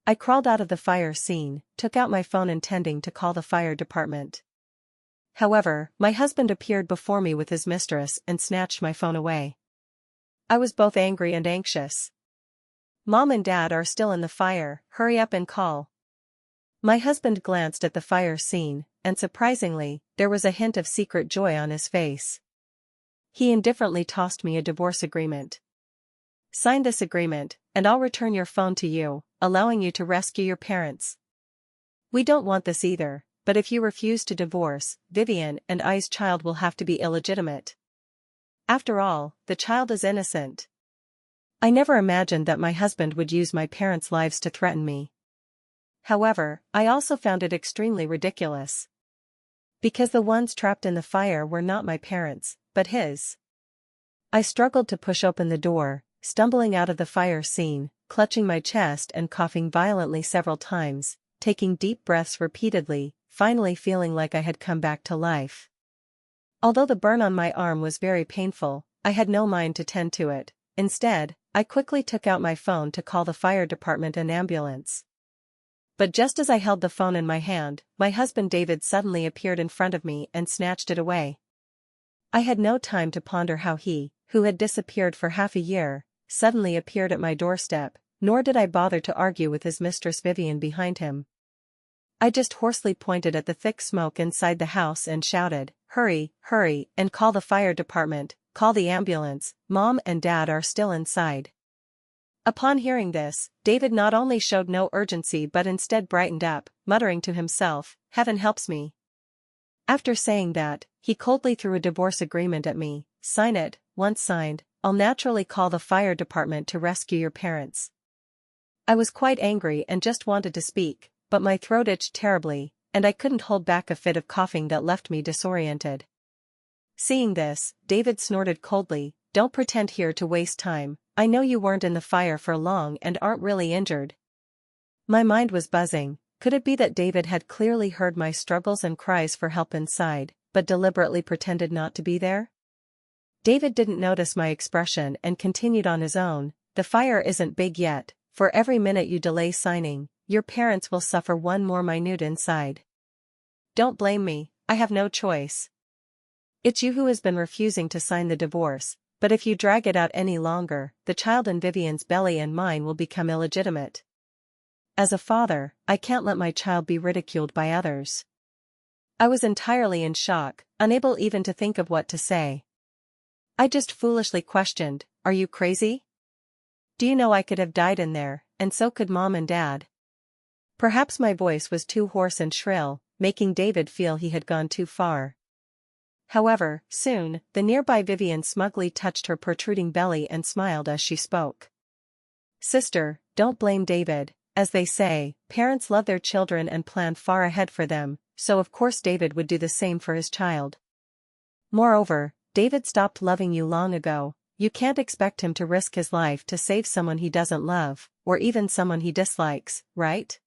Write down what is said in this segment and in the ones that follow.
I crawled out of the fire scene, took out my phone intending to call the fire department. However, my husband appeared before me with his mistress and snatched my phone away. I was both angry and anxious. "Mom and Dad are still in the fire, hurry up and call." My husband glanced at the fire scene, and surprisingly, there was a hint of secret joy on his face. He indifferently tossed me a divorce agreement. "Sign this agreement, and I'll return your phone to you, allowing you to rescue your parents. We don't want this either, but if you refuse to divorce, Vivian and I's child will have to be illegitimate. After all, the child is innocent." I never imagined that my husband would use my parents' lives to threaten me. However, I also found it extremely ridiculous. Because the ones trapped in the fire were not my parents, but his. I struggled to push open the door, stumbling out of the fire scene, clutching my chest and coughing violently several times, taking deep breaths repeatedly, finally feeling like I had come back to life. Although the burn on my arm was very painful, I had no mind to tend to it. Instead, I quickly took out my phone to call the fire department and ambulance. But just as I held the phone in my hand, my husband David suddenly appeared in front of me and snatched it away. I had no time to ponder how he, who had disappeared for half a year, suddenly appeared at my doorstep, nor did I bother to argue with his mistress Vivian behind him. I just hoarsely pointed at the thick smoke inside the house and shouted, "Hurry, hurry, and call the fire department, call the ambulance, Mom and Dad are still inside." Upon hearing this, David not only showed no urgency but instead brightened up, muttering to himself, "Heaven helps me." After saying that, he coldly threw a divorce agreement at me. "Sign it, once signed, I'll naturally call the fire department to rescue your parents." I was quite angry and just wanted to speak, but my throat itched terribly, and I couldn't hold back a fit of coughing that left me disoriented. Seeing this, David snorted coldly, "Don't pretend here to waste time, I know you weren't in the fire for long and aren't really injured." My mind was buzzing. Could it be that David had clearly heard my struggles and cries for help inside, but deliberately pretended not to be there? David didn't notice my expression and continued on his own, "The fire isn't big yet, for every minute you delay signing, your parents will suffer one more minute inside. Don't blame me, I have no choice. It's you who has been refusing to sign the divorce, but if you drag it out any longer, the child in Vivian's belly and mine will become illegitimate. As a father, I can't let my child be ridiculed by others." I was entirely in shock, unable even to think of what to say. I just foolishly questioned, "Are you crazy? Do you know I could have died in there, and so could Mom and Dad?" Perhaps my voice was too hoarse and shrill, making David feel he had gone too far. However, soon, the nearby Vivian smugly touched her protruding belly and smiled as she spoke. "Sister, don't blame David. As they say, parents love their children and plan far ahead for them, so of course David would do the same for his child. Moreover, David stopped loving you long ago. You can't expect him to risk his life to save someone he doesn't love, or even someone he dislikes, right?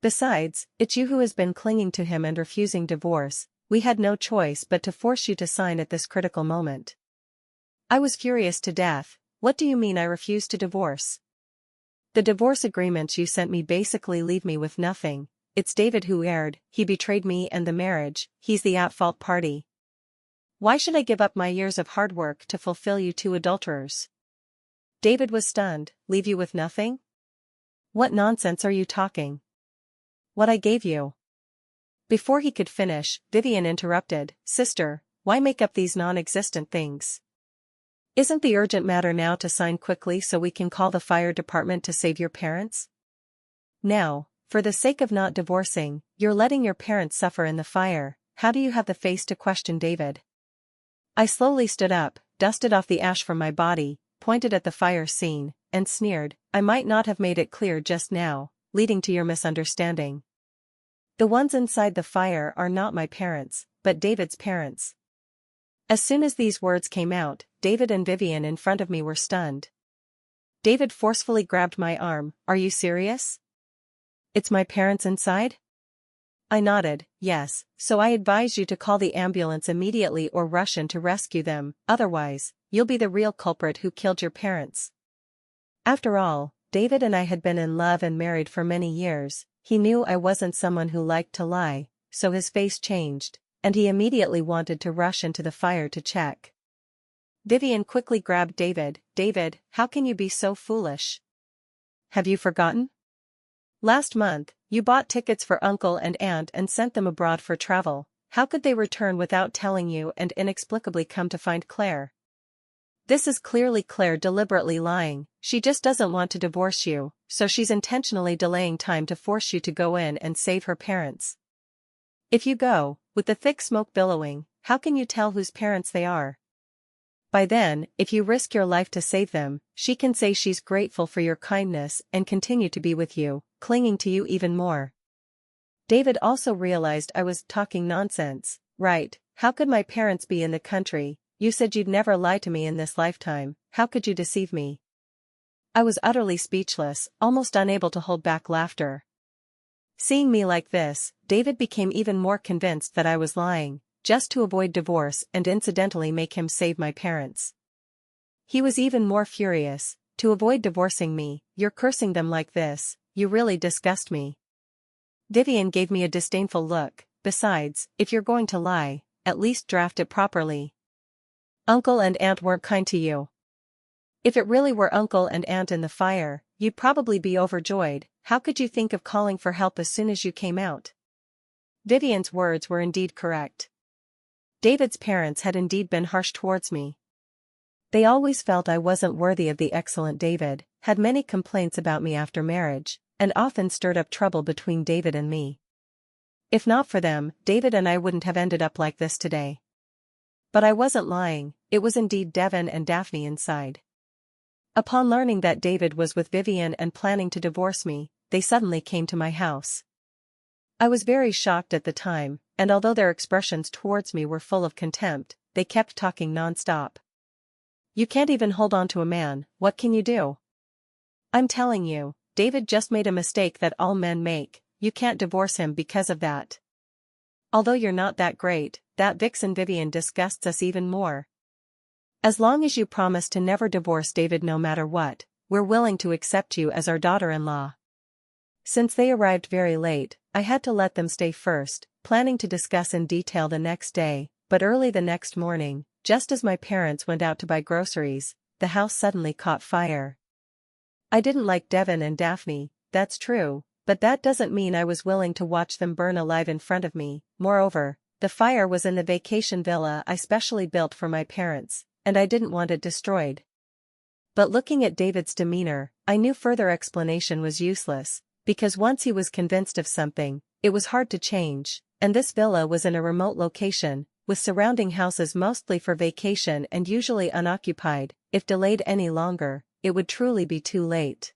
Besides, it's you who has been clinging to him and refusing divorce. We had no choice but to force you to sign at this critical moment." I was furious to death. "What do you mean I refuse to divorce? The divorce agreements you sent me basically leave me with nothing. It's David who erred, he betrayed me and the marriage, he's the at-fault party. Why should I give up my years of hard work to fulfill you two adulterers?" David was stunned. "Leave you with nothing? What nonsense are you talking? What I gave you." Before he could finish, Vivian interrupted, "Sister, why make up these non-existent things? Isn't the urgent matter now to sign quickly so we can call the fire department to save your parents? Now, for the sake of not divorcing, you're letting your parents suffer in the fire. How do you have the face to question David?" I slowly stood up, dusted off the ash from my body, pointed at the fire scene, and sneered, "I might not have made it clear just now, leading to your misunderstanding. The ones inside the fire are not my parents, but David's parents." As soon as these words came out, David and Vivian in front of me were stunned. David forcefully grabbed my arm. "Are you serious? It's my parents inside?" I nodded, "Yes, so I advise you to call the ambulance immediately or rush in to rescue them, otherwise, you'll be the real culprit who killed your parents. After all, David and I had been in love and married for many years. He knew I wasn't someone who liked to lie, so his face changed, and he immediately wanted to rush into the fire to check. Vivian quickly grabbed David. David, how can you be so foolish? Have you forgotten? Last month, you bought tickets for uncle and aunt and sent them abroad for travel. How could they return without telling you and inexplicably come to find Claire? This is clearly Claire deliberately lying. She just doesn't want to divorce you, so she's intentionally delaying time to force you to go in and save her parents. If you go, with the thick smoke billowing, how can you tell whose parents they are? By then, if you risk your life to save them, she can say she's grateful for your kindness and continue to be with you, clinging to you even more. David also realized I was talking nonsense. Right, how could my parents be in the country? You said you'd never lie to me in this lifetime. How could you deceive me? I was utterly speechless, almost unable to hold back laughter. Seeing me like this, David became even more convinced that I was lying, just to avoid divorce and incidentally make him save my parents. He was even more furious. To avoid divorcing me, you're cursing them like this. You really disgust me. Vivian gave me a disdainful look. Besides, if you're going to lie, at least draft it properly. Uncle and aunt weren't kind to you. If it really were uncle and aunt in the fire, you'd probably be overjoyed. How could you think of calling for help as soon as you came out? Vivian's words were indeed correct. David's parents had indeed been harsh towards me. They always felt I wasn't worthy of the excellent David, had many complaints about me after marriage, and often stirred up trouble between David and me. If not for them, David and I wouldn't have ended up like this today. But I wasn't lying, it was indeed Devon and Daphne inside. Upon learning that David was with Vivian and planning to divorce me, they suddenly came to my house. I was very shocked at the time, and although their expressions towards me were full of contempt, they kept talking non-stop. You can't even hold on to a man, what can you do? I'm telling you, David just made a mistake that all men make. You can't divorce him because of that. Although you're not that great, that vixen Vivian disgusts us even more. As long as you promise to never divorce David no matter what, we're willing to accept you as our daughter-in-law. Since they arrived very late, I had to let them stay first, planning to discuss in detail the next day, but early the next morning, just as my parents went out to buy groceries, the house suddenly caught fire. I didn't like Devon and Daphne, that's true, but that doesn't mean I was willing to watch them burn alive in front of me. Moreover, the fire was in the vacation villa I specially built for my parents, and I didn't want it destroyed. But looking at David's demeanor, I knew further explanation was useless, because once he was convinced of something, it was hard to change, and this villa was in a remote location, with surrounding houses mostly for vacation and usually unoccupied. If delayed any longer, it would truly be too late.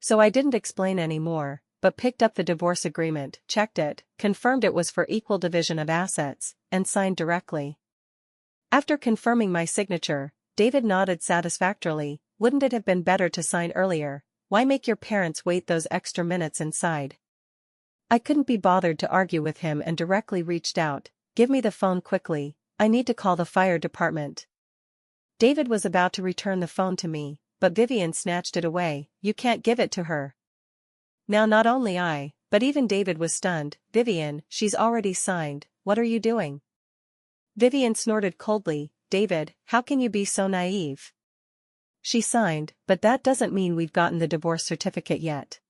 So I didn't explain any more, but picked up the divorce agreement, checked it, confirmed it was for equal division of assets, and signed directly. After confirming my signature, David nodded satisfactorily. Wouldn't it have been better to sign earlier? Why make your parents wait those extra minutes inside? I couldn't be bothered to argue with him and directly reached out. Give me the phone quickly, I need to call the fire department. David was about to return the phone to me, but Vivian snatched it away. You can't give it to her. Now not only I, but even David was stunned. Vivian, she's already signed, what are you doing? Vivian snorted coldly. David, how can you be so naive? She signed, but that doesn't mean we've gotten the divorce certificate yet.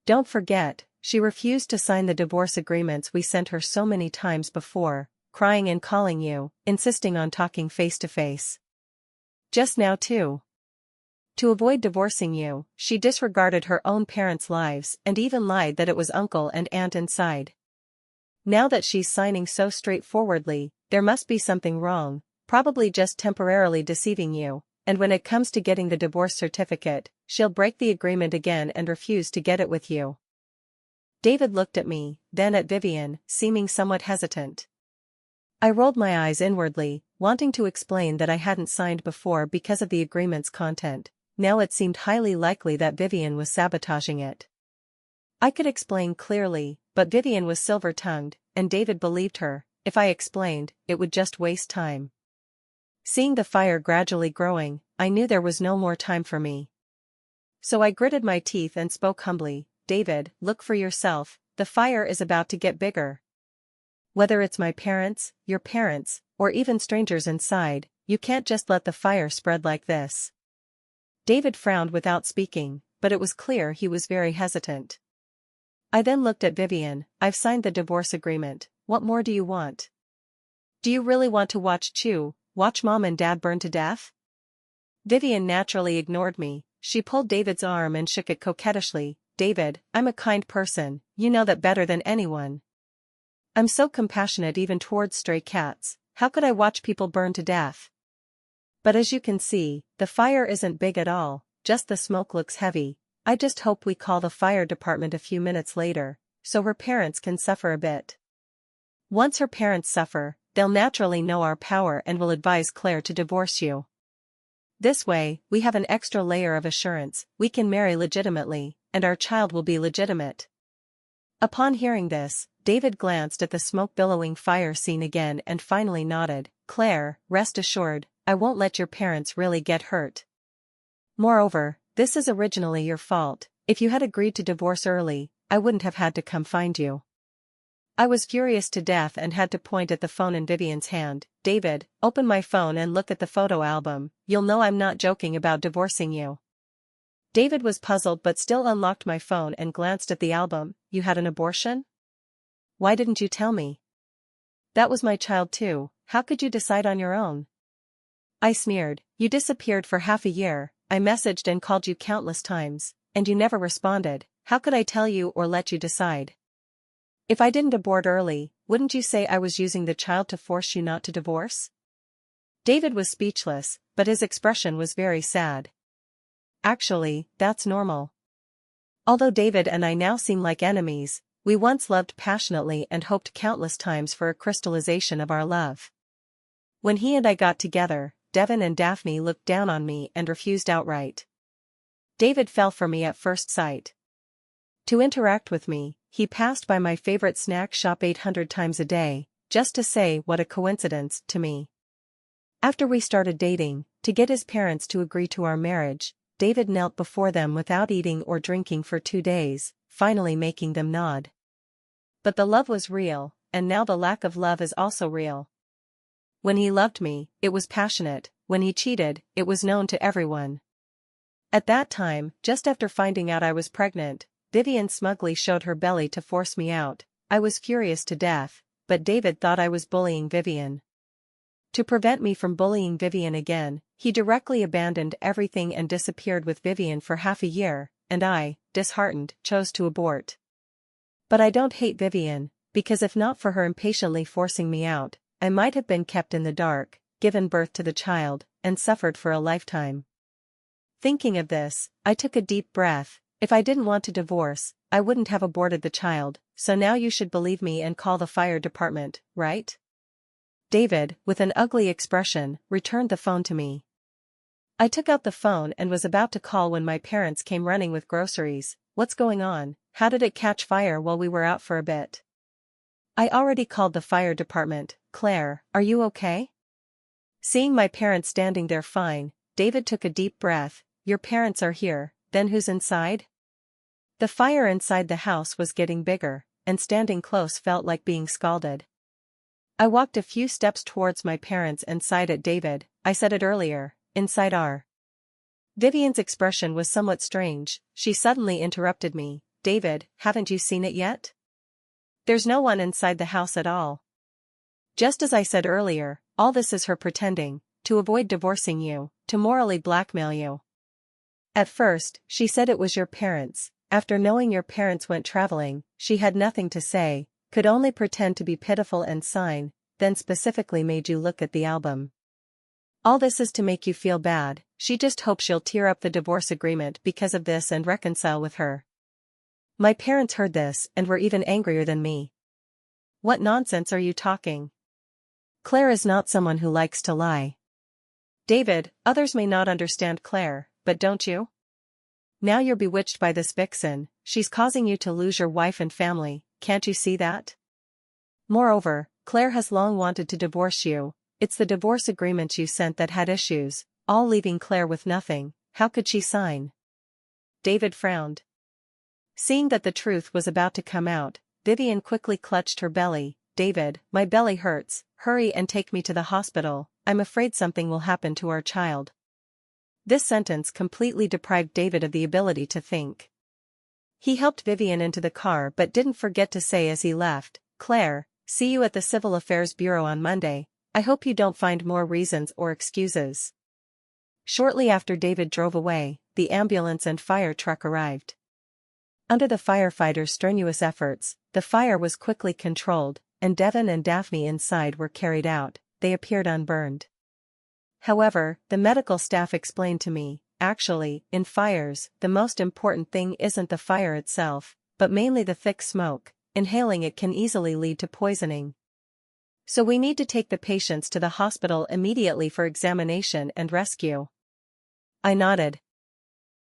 Don't forget, she refused to sign the divorce agreements we sent her so many times before, crying and calling you, insisting on talking face to face. Just now too. To avoid divorcing you, she disregarded her own parents' lives and even lied that it was uncle and aunt inside. Now that she's signing so straightforwardly, there must be something wrong, probably just temporarily deceiving you, and when it comes to getting the divorce certificate, she'll break the agreement again and refuse to get it with you. David looked at me, then at Vivian, seeming somewhat hesitant. I rolled my eyes inwardly, wanting to explain that I hadn't signed before because of the agreement's content. Now it seemed highly likely that Vivian was sabotaging it. I could explain clearly, but Vivian was silver-tongued, and David believed her. If I explained, it would just waste time. Seeing the fire gradually growing, I knew there was no more time for me. So I gritted my teeth and spoke humbly, David, look for yourself, the fire is about to get bigger. Whether it's my parents, your parents, or even strangers inside, you can't just let the fire spread like this. David frowned without speaking, but it was clear he was very hesitant. I then looked at Vivian. I've signed the divorce agreement, what more do you want? Do you really want to watch Mom and Dad burn to death? Vivian naturally ignored me. She pulled David's arm and shook it coquettishly. David, I'm a kind person, you know that better than anyone. I'm so compassionate even towards stray cats, how could I watch people burn to death? But as you can see, the fire isn't big at all, just the smoke looks heavy. I just hope we call the fire department a few minutes later, so her parents can suffer a bit. Once her parents suffer, they'll naturally know our power and will advise Claire to divorce you. This way, we have an extra layer of assurance, we can marry legitimately, and our child will be legitimate. Upon hearing this, David glanced at the smoke-billowing fire scene again and finally nodded. Claire, rest assured, I won't let your parents really get hurt. Moreover, this is originally your fault. If you had agreed to divorce early, I wouldn't have had to come find you. I was furious to death and had to point at the phone in Vivian's hand. David, open my phone and look at the photo album, you'll know I'm not joking about divorcing you. David was puzzled but still unlocked my phone and glanced at the album. You had an abortion? Why didn't you tell me? That was my child too, how could you decide on your own? I sneered. You disappeared for half a year, I messaged and called you countless times, and you never responded. How could I tell you or let you decide? If I didn't abort early, wouldn't you say I was using the child to force you not to divorce? David was speechless, but his expression was very sad. Actually, that's normal. Although David and I now seem like enemies, we once loved passionately and hoped countless times for a crystallization of our love. When he and I got together, Devon and Daphne looked down on me and refused outright. David fell for me at first sight. To interact with me, he passed by my favorite snack shop 800 times a day, just to say what a coincidence to me. After we started dating, to get his parents to agree to our marriage, David knelt before them without eating or drinking for 2 days, finally making them nod. But the love was real, and now the lack of love is also real. When he loved me, it was passionate, when he cheated, it was known to everyone. At that time, just after finding out I was pregnant, Vivian smugly showed her belly to force me out. I was furious to death, but David thought I was bullying Vivian. To prevent me from bullying Vivian again, he directly abandoned everything and disappeared with Vivian for half a year, and I, disheartened, chose to abort. But I don't hate Vivian, because if not for her impatiently forcing me out, I might have been kept in the dark, given birth to the child, and suffered for a lifetime. Thinking of this, I took a deep breath. If I didn't want to divorce, I wouldn't have aborted the child, so now you should believe me and call the fire department, right? David, with an ugly expression, returned the phone to me. I took out the phone and was about to call when my parents came running with groceries. What's going on? How did it catch fire while we were out for a bit? I already called the fire department. Claire, are you okay? Seeing my parents standing there fine, David took a deep breath. Your parents are here, then who's inside? The fire inside the house was getting bigger, and standing close felt like being scalded. I walked a few steps towards my parents and sighed at David. I said it earlier, inside are. Vivian's expression was somewhat strange. She suddenly interrupted me. David, haven't you seen it yet? There's no one inside the house at all. Just as I said earlier, all this is her pretending, to avoid divorcing you, to morally blackmail you. At first, she said it was your parents. After knowing your parents went traveling, she had nothing to say, could only pretend to be pitiful and sign, then specifically made you look at the album. All this is to make you feel bad. She just hopes you'll tear up the divorce agreement because of this and reconcile with her. My parents heard this and were even angrier than me. What nonsense are you talking? Claire is not someone who likes to lie. David, others may not understand Claire, but don't you? Now you're bewitched by this vixen, she's causing you to lose your wife and family, can't you see that? Moreover, Claire has long wanted to divorce you. It's the divorce agreement you sent that had issues, all leaving Claire with nothing. How could she sign? David frowned. Seeing that the truth was about to come out, Vivian quickly clutched her belly. David, my belly hurts, hurry and take me to the hospital, I'm afraid something will happen to our child. This sentence completely deprived David of the ability to think. He helped Vivian into the car but didn't forget to say as he left, Claire, see you at the Civil Affairs Bureau on Monday, I hope you don't find more reasons or excuses. Shortly after David drove away, the ambulance and fire truck arrived. Under the firefighters' strenuous efforts, the fire was quickly controlled, and Devon and Daphne inside were carried out. They appeared unburned. However, the medical staff explained to me, actually, in fires, the most important thing isn't the fire itself, but mainly the thick smoke. Inhaling it can easily lead to poisoning. So we need to take the patients to the hospital immediately for examination and rescue. I nodded.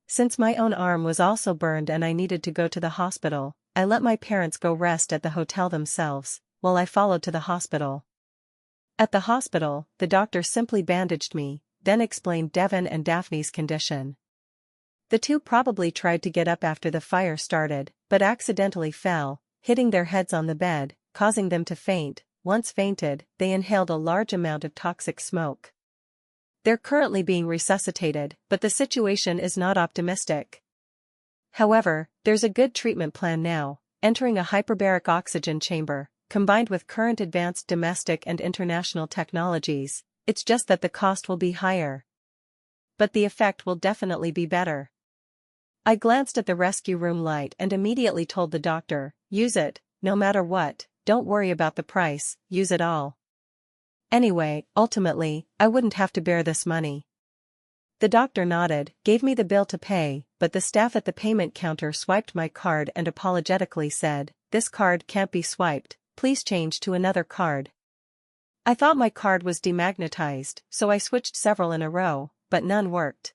Since my own arm was also burned and I needed to go to the hospital, I let my parents go rest at the hotel themselves, while I followed to the hospital. At the hospital, the doctor simply bandaged me, then explained Devon and Daphne's condition. The two probably tried to get up after the fire started, but accidentally fell, hitting their heads on the bed, causing them to faint. Once fainted, they inhaled a large amount of toxic smoke. They're currently being resuscitated, but the situation is not optimistic. However, there's a good treatment plan now, entering a hyperbaric oxygen chamber, combined with current advanced domestic and international technologies. It's just that the cost will be higher. But the effect will definitely be better. I glanced at the rescue room light and immediately told the doctor, use it, no matter what, don't worry about the price, use it all. Anyway, ultimately, I wouldn't have to bear this money. The doctor nodded, gave me the bill to pay, but the staff at the payment counter swiped my card and apologetically said, this card can't be swiped, please change to another card. I thought my card was demagnetized, so I switched several in a row, but none worked.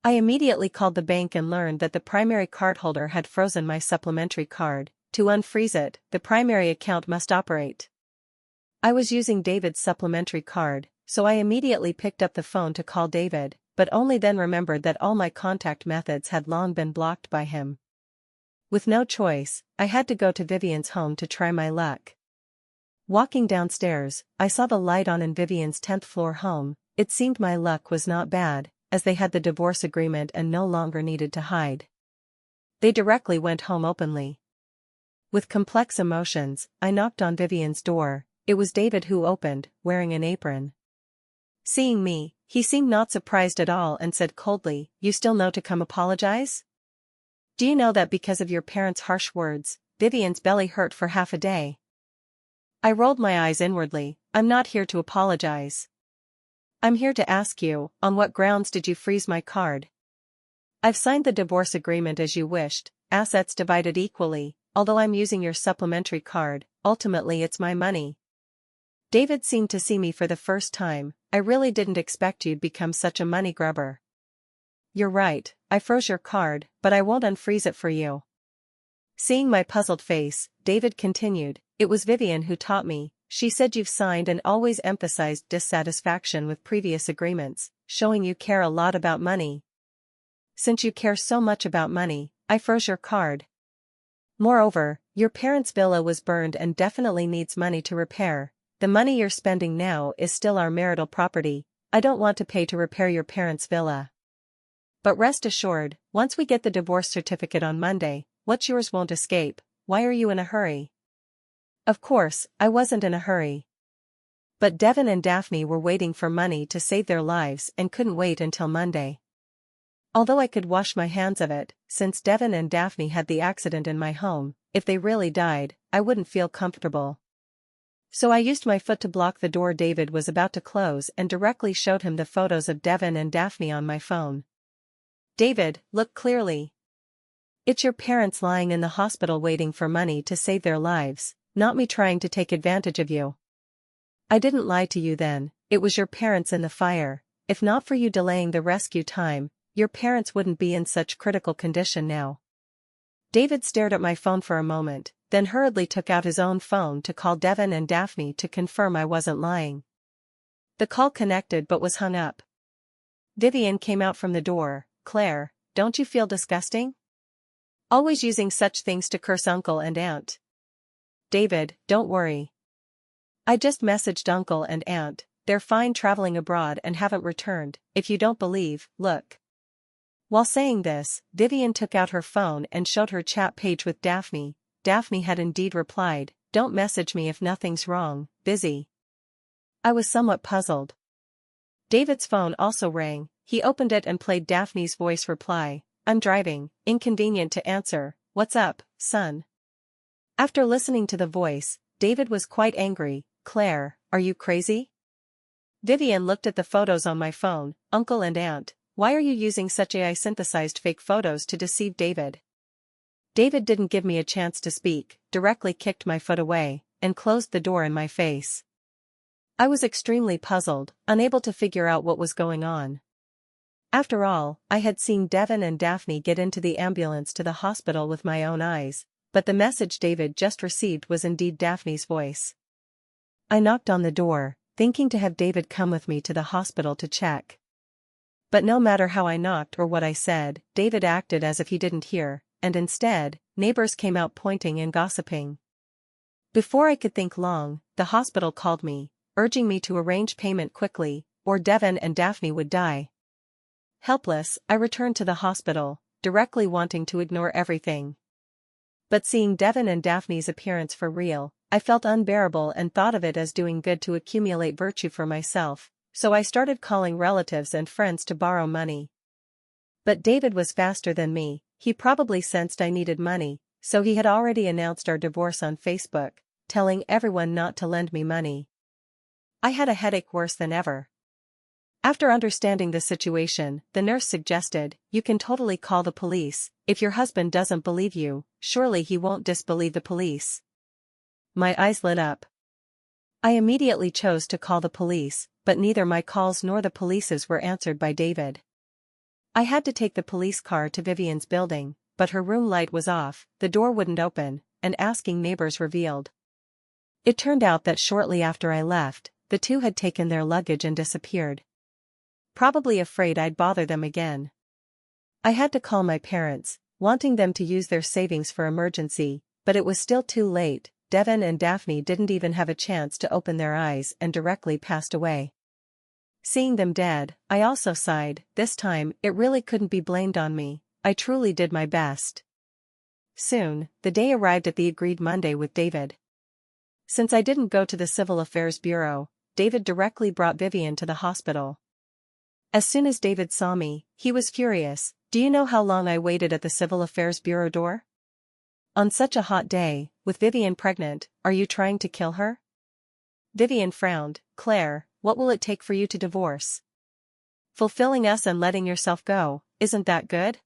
I immediately called the bank and learned that the primary cardholder had frozen my supplementary card. To unfreeze it, the primary account must operate. I was using David's supplementary card, so I immediately picked up the phone to call David, but only then remembered that all my contact methods had long been blocked by him. With no choice, I had to go to Vivian's home to try my luck. Walking downstairs, I saw the light on in Vivian's 10th floor home. It seemed my luck was not bad, as they had the divorce agreement and no longer needed to hide. They directly went home openly. With complex emotions, I knocked on Vivian's door. It was David who opened, wearing an apron. Seeing me, he seemed not surprised at all and said coldly, you still know to come apologize? Do you know that because of your parents' harsh words, Vivian's belly hurt for half a day? I rolled my eyes inwardly. I'm not here to apologize. I'm here to ask you, on what grounds did you freeze my card? I've signed the divorce agreement as you wished, assets divided equally, although I'm using your supplementary card, ultimately it's my money. David seemed to see me for the first time. I really didn't expect you'd become such a money grubber. You're right, I froze your card, but I won't unfreeze it for you. Seeing my puzzled face, David continued, it was Vivian who taught me. She said you've signed and always emphasized dissatisfaction with previous agreements, showing you care a lot about money. Since you care so much about money, I froze your card. Moreover, your parents' villa was burned and definitely needs money to repair. The money you're spending now is still our marital property. I don't want to pay to repair your parents' villa. But rest assured, once we get the divorce certificate on Monday, what's yours won't escape. Why are you in a hurry? Of course, I wasn't in a hurry. But Devon and Daphne were waiting for money to save their lives and couldn't wait until Monday. Although I could wash my hands of it, since Devon and Daphne had the accident in my home, if they really died, I wouldn't feel comfortable. So I used my foot to block the door David was about to close and directly showed him the photos of Devon and Daphne on my phone. David, look clearly. It's your parents lying in the hospital waiting for money to save their lives, not me trying to take advantage of you. I didn't lie to you then, it was your parents in the fire. If not for you delaying the rescue time, your parents wouldn't be in such critical condition now. David stared at my phone for a moment, then hurriedly took out his own phone to call Devon and Daphne to confirm I wasn't lying. The call connected but was hung up. Vivian came out from the door. Claire, don't you feel disgusting? Always using such things to curse uncle and aunt. David, don't worry. I just messaged uncle and aunt, they're fine traveling abroad and haven't returned. If you don't believe, look. While saying this, Vivian took out her phone and showed her chat page with Daphne. Daphne had indeed replied, don't message me if nothing's wrong, busy. I was somewhat puzzled. David's phone also rang. He opened it and played Daphne's voice reply, I'm driving, inconvenient to answer, what's up, son? After listening to the voice, David was quite angry. Claire, are you crazy? Vivian looked at the photos on my phone, uncle and aunt, why are you using such AI-synthesized fake photos to deceive David? David didn't give me a chance to speak, directly kicked my foot away, and closed the door in my face. I was extremely puzzled, unable to figure out what was going on. After all, I had seen Devon and Daphne get into the ambulance to the hospital with my own eyes, but the message David just received was indeed Daphne's voice. I knocked on the door, thinking to have David come with me to the hospital to check. But no matter how I knocked or what I said, David acted as if he didn't hear, and instead, neighbors came out pointing and gossiping. Before I could think long, the hospital called me, urging me to arrange payment quickly, or Devon and Daphne would die. Helpless, I returned to the hospital, directly wanting to ignore everything. But seeing Devon and Daphne's appearance for real, I felt unbearable and thought of it as doing good to accumulate virtue for myself, so I started calling relatives and friends to borrow money. But David was faster than me, he probably sensed I needed money, so he had already announced our divorce on Facebook, telling everyone not to lend me money. I had a headache worse than ever. After understanding the situation, the nurse suggested, you can totally call the police, if your husband doesn't believe you, surely he won't disbelieve the police. My eyes lit up. I immediately chose to call the police, but neither my calls nor the police's were answered by David. I had to take the police car to Vivian's building, but her room light was off, the door wouldn't open, and asking neighbors revealed. It turned out that shortly after I left, the two had taken their luggage and disappeared. Probably afraid I'd bother them again. I had to call my parents, wanting them to use their savings for emergency, but it was still too late. Devon and Daphne didn't even have a chance to open their eyes and directly passed away. Seeing them dead, I also sighed. This time, it really couldn't be blamed on me. I truly did my best. Soon, the day arrived at the agreed Monday with David. Since I didn't go to the Civil Affairs Bureau, David directly brought Vivian to the hospital. As soon as David saw me, he was furious. Do you know how long I waited at the Civil Affairs Bureau door? On such a hot day, with Vivian pregnant, are you trying to kill her? Vivian frowned. Claire, what will it take for you to divorce? Fulfilling us and letting yourself go, isn't that good?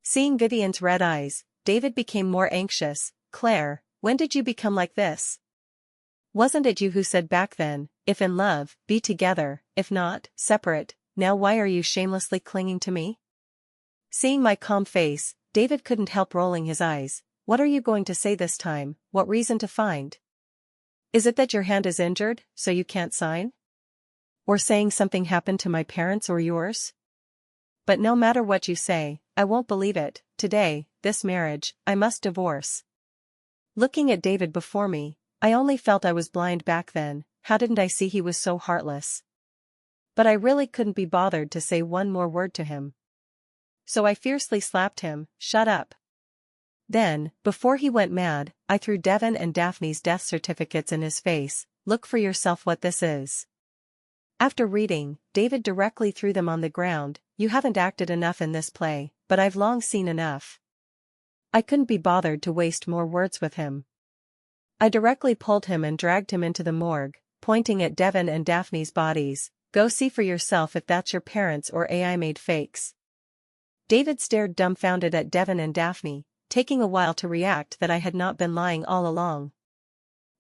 Seeing Vivian's red eyes, David became more anxious. Claire, when did you become like this? Wasn't it you who said back then, if in love, be together, if not, separate, now why are you shamelessly clinging to me? Seeing my calm face, David couldn't help rolling his eyes. What are you going to say this time? What reason to find? Is it that your hand is injured, so you can't sign? Or saying something happened to my parents or yours? But no matter what you say, I won't believe it. Today, this marriage, I must divorce. Looking at David before me, I only felt I was blind back then. How didn't I see he was so heartless? But I really couldn't be bothered to say one more word to him. So I fiercely slapped him. Shut up. Then, before he went mad, I threw Devon and Daphne's death certificates in his face. Look for yourself what this is. After reading, David directly threw them on the ground. You haven't acted enough in this play, but I've long seen enough. I couldn't be bothered to waste more words with him. I directly pulled him and dragged him into the morgue, pointing at Devon and Daphne's bodies. Go see for yourself if that's your parents or AI-made fakes. David stared dumbfounded at Devon and Daphne, taking a while to react that I had not been lying all along.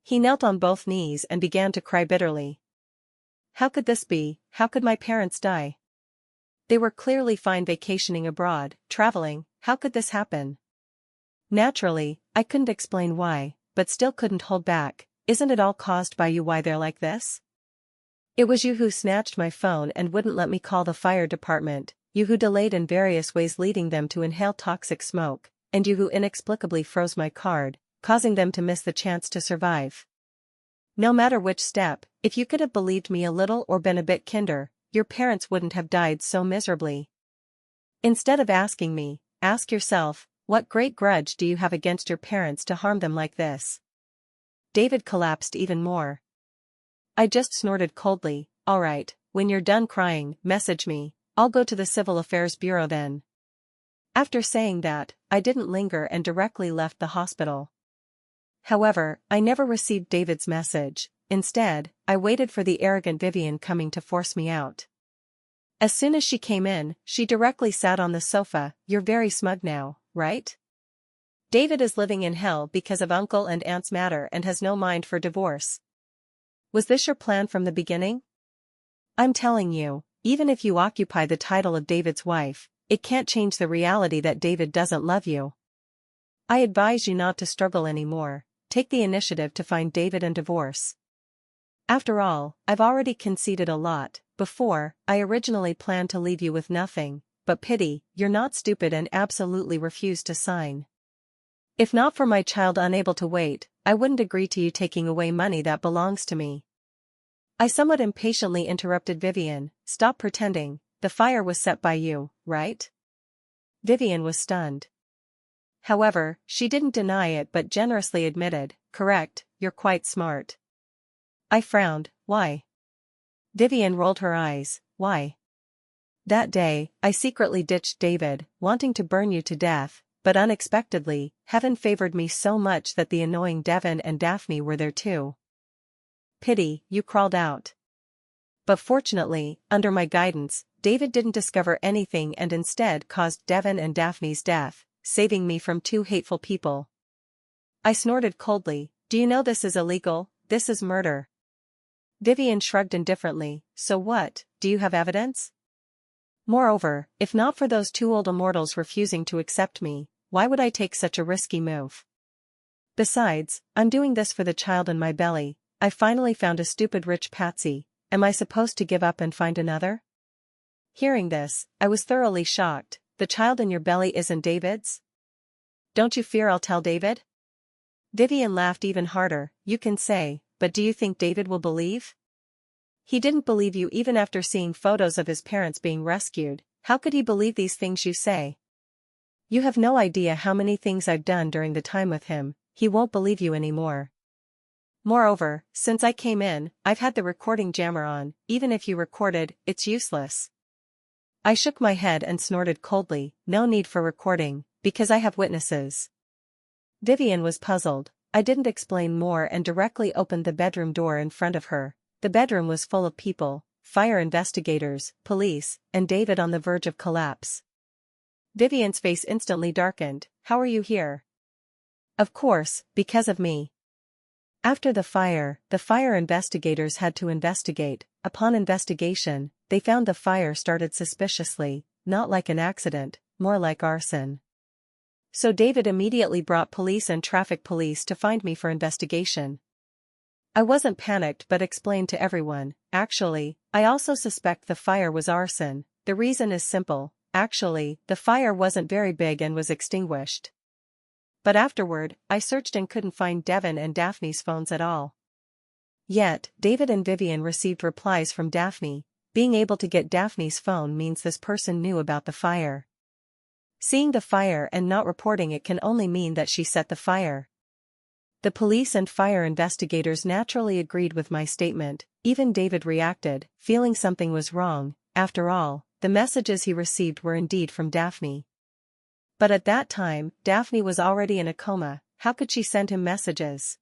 He knelt on both knees and began to cry bitterly. How could this be? How could my parents die? They were clearly fine vacationing abroad, traveling. How could this happen? Naturally, I couldn't explain why, but still couldn't hold back. Isn't it all caused by you why they're like this? It was you who snatched my phone and wouldn't let me call the fire department. you who delayed in various ways leading them to inhale toxic smoke, and you who inexplicably froze my card, causing them to miss the chance to survive. No matter which step, if you could have believed me a little or been a bit kinder, your parents wouldn't have died so miserably. Instead of asking me, ask yourself, what great grudge do you have against your parents to harm them like this? David collapsed even more. I just snorted coldly, all right, when you're done crying, message me, I'll go to the Civil Affairs Bureau then. After saying that, I didn't linger and directly left the hospital. However, I never received David's message. Instead, I waited for the arrogant Vivian coming to force me out. As soon as she came in, she directly sat on the sofa. You're very smug now, right? David is living in hell because of uncle and aunt's matter and has no mind for divorce. Was this your plan from the beginning? I'm telling you, even if you occupy the title of David's wife, it can't change the reality that David doesn't love you. I advise you not to struggle anymore. Take the initiative to find David and divorce. After all, I've already conceded a lot. Before, I originally planned to leave you with nothing, but pity, you're not stupid and absolutely refuse to sign. If not for my child unable to wait, I wouldn't agree to you taking away money that belongs to me. I somewhat impatiently interrupted Vivian. Stop pretending, the fire was set by you, right? Vivian was stunned. However, she didn't deny it but generously admitted, correct, you're quite smart. I frowned, why? Vivian rolled her eyes, why? That day, I secretly ditched David, wanting to burn you to death, but unexpectedly, heaven favored me so much that the annoying Devon and Daphne were there too. Pity, you crawled out. But fortunately, under my guidance, David didn't discover anything and instead caused Devon and Daphne's death, saving me from two hateful people. I snorted coldly, do you know this is illegal? This is murder. Vivian shrugged indifferently, so what, do you have evidence? Moreover, if not for those two old immortals refusing to accept me, why would I take such a risky move? Besides, I'm doing this for the child in my belly. I finally found a stupid rich patsy. Am I supposed to give up and find another? Hearing this, I was thoroughly shocked. The child in your belly isn't David's? Don't you fear I'll tell David? Vivian laughed even harder. You can say, but do you think David will believe? He didn't believe you even after seeing photos of his parents being rescued. How could he believe these things you say? You have no idea how many things I've done during the time with him. He won't believe you anymore. Moreover, since I came in, I've had the recording jammer on. Even if you recorded, it's useless. I shook my head and snorted coldly, no need for recording, because I have witnesses. Vivian was puzzled. I didn't explain more and directly opened the bedroom door in front of her. The bedroom was full of people, fire investigators, police, and David on the verge of collapse. Vivian's face instantly darkened. How are you here? Of course, because of me. After the fire investigators had to investigate. Upon investigation, they found the fire started suspiciously, not like an accident, more like arson. So David immediately brought police and traffic police to find me for investigation. I wasn't panicked but explained to everyone, actually, I also suspect the fire was arson. The reason is simple, actually, the fire wasn't very big and was extinguished. But afterward, I searched and couldn't find Devon and Daphne's phones at all. Yet, David and Vivian received replies from Daphne. Being able to get Daphne's phone means this person knew about the fire. Seeing the fire and not reporting it can only mean that she set the fire. The police and fire investigators naturally agreed with my statement. Even David reacted, feeling something was wrong. After all, the messages he received were indeed from Daphne. But at that time, Daphne was already in a coma. How could she send him messages?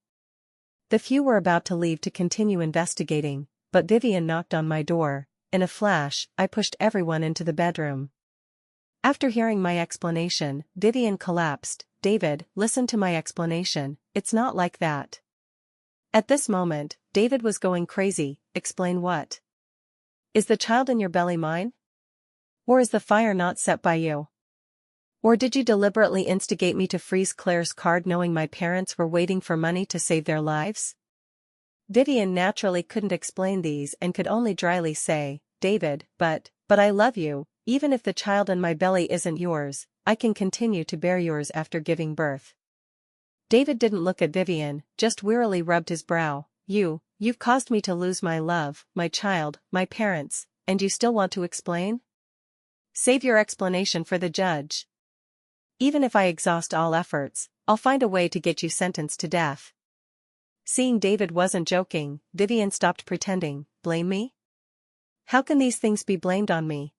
The few were about to leave to continue investigating, but Vivian knocked on my door. In a flash, I pushed everyone into the bedroom. After hearing my explanation, Vivian collapsed. David, listen to my explanation, it's not like that. At this moment, David was going crazy. Explain what? Is the child in your belly mine? Or is the fire not set by you? Or did you deliberately instigate me to freeze Claire's card knowing my parents were waiting for money to save their lives? Vivian naturally couldn't explain these and could only dryly say, David, but I love you, even if the child in my belly isn't yours, I can continue to bear yours after giving birth. David didn't look at Vivian, just wearily rubbed his brow. You've caused me to lose my love, my child, my parents, and you still want to explain? Save your explanation for the judge. Even if I exhaust all efforts, I'll find a way to get you sentenced to death. Seeing David wasn't joking, Vivian stopped pretending. Blame me? How can these things be blamed on me?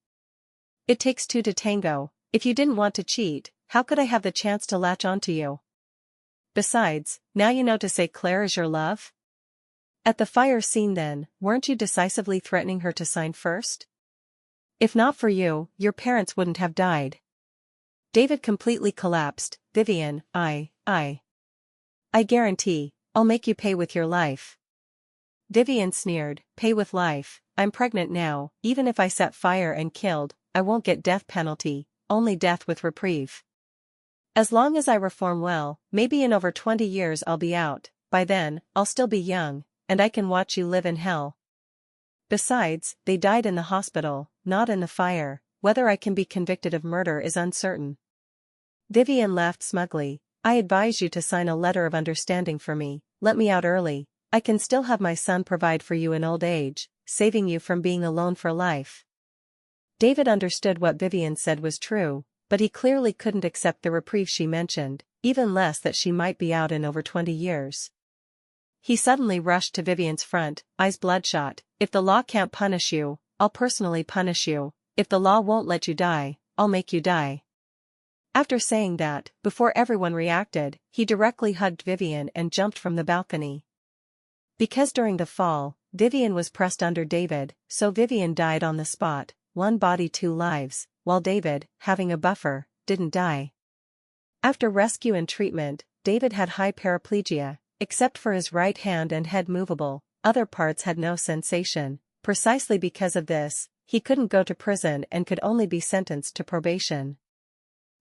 It takes two to tango. If you didn't want to cheat, how could I have the chance to latch onto you? Besides, now you know to say Claire is your love? At the fire scene then, weren't you decisively threatening her to sign first? If not for you, your parents wouldn't have died. David completely collapsed. Vivian, I guarantee, I'll make you pay with your life. Vivian sneered, pay with life, I'm pregnant now, even if I set fire and killed, I won't get death penalty, only death with reprieve. As long as I reform well, maybe in over 20 years I'll be out, by then, I'll still be young, and I can watch you live in hell. Besides, they died in the hospital, not in the fire, whether I can be convicted of murder is uncertain. Vivian laughed smugly, I advise you to sign a letter of understanding for me, let me out early, I can still have my son provide for you in old age, saving you from being alone for life. David understood what Vivian said was true, but he clearly couldn't accept the reprieve she mentioned, even less that she might be out in over 20 years. He suddenly rushed to Vivian's front, eyes bloodshot. If the law can't punish you, I'll personally punish you. If the law won't let you die, I'll make you die. After saying that, before everyone reacted, he directly hugged Vivian and jumped from the balcony. Because during the fall, Vivian was pressed under David, so Vivian died on the spot, one body two lives, while David, having a buffer, didn't die. After rescue and treatment, David had high paraplegia, except for his right hand and head movable, other parts had no sensation. Precisely because of this, he couldn't go to prison and could only be sentenced to probation.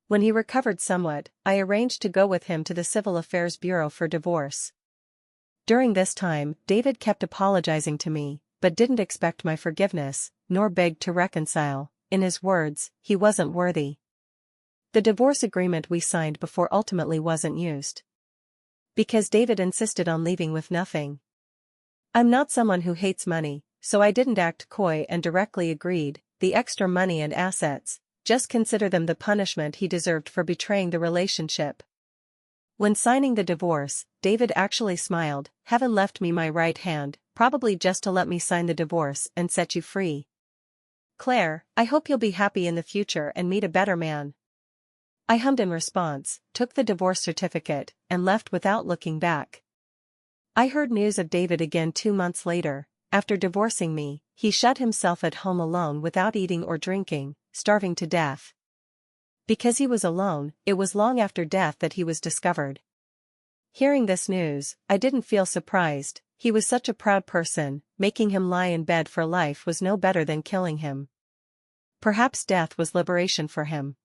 When he recovered somewhat, I arranged to go with him to the Civil Affairs Bureau for divorce. During this time, David kept apologizing to me, but didn't expect my forgiveness, nor begged to reconcile. In his words, he wasn't worthy. The divorce agreement we signed before ultimately wasn't used. Because David insisted on leaving with nothing. I'm not someone who hates money, so I didn't act coy and directly agreed, the extra money and assets, just consider them the punishment he deserved for betraying the relationship. When signing the divorce, David actually smiled, heaven left me my right hand, probably just to let me sign the divorce and set you free. Claire, I hope you'll be happy in the future and meet a better man. I hummed in response, took the divorce certificate, and left without looking back. I heard news of David again 2 months later. After divorcing me, he shut himself at home alone without eating or drinking, starving to death. Because he was alone, it was long after death that he was discovered. Hearing this news, I didn't feel surprised, he was such a proud person, making him lie in bed for life was no better than killing him. Perhaps death was liberation for him.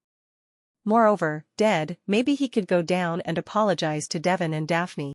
Moreover, dead, maybe he could go down and apologize to Devon and Daphne.